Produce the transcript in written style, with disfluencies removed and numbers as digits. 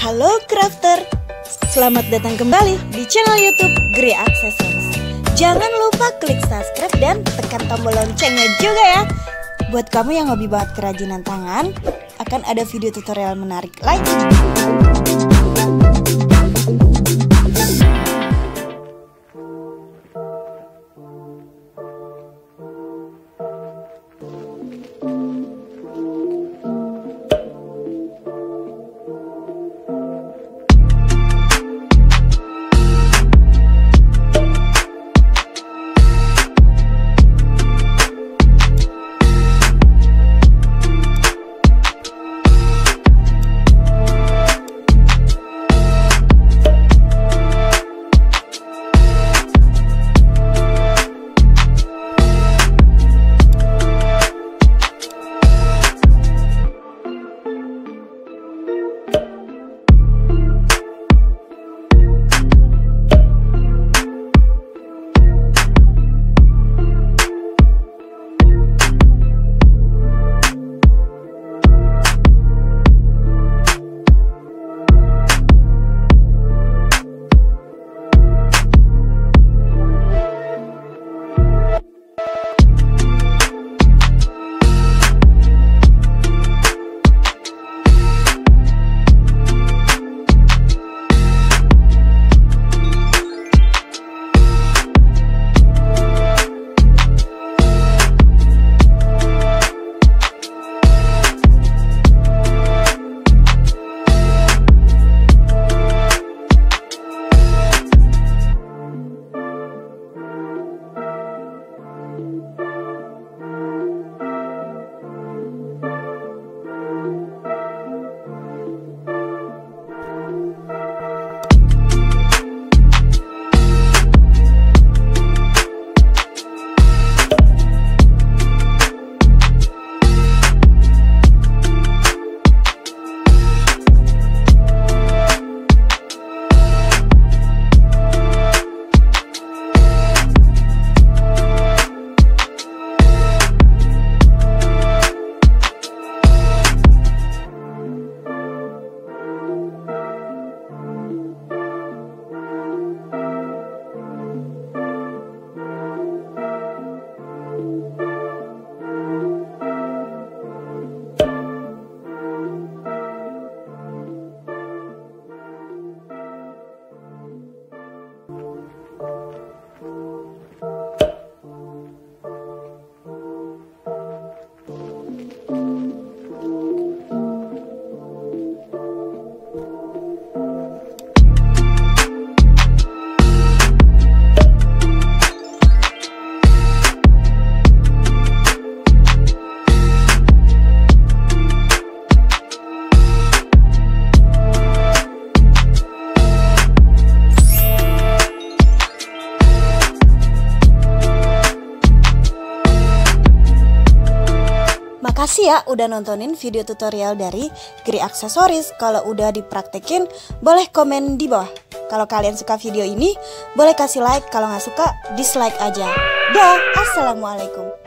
Halo crafter, selamat datang kembali di channel YouTube Grie Aksesoris. Jangan lupa klik subscribe dan tekan tombol loncengnya juga ya. Buat kamu yang hobi banget kerajinan tangan, akan ada video tutorial menarik lagi. Makasih ya udah nontonin video tutorial dari Grie Aksesoris. Kalau udah dipraktekin, boleh komen di bawah. Kalau kalian suka video ini, boleh kasih like. Kalau nggak suka, dislike aja. Dah, assalamualaikum.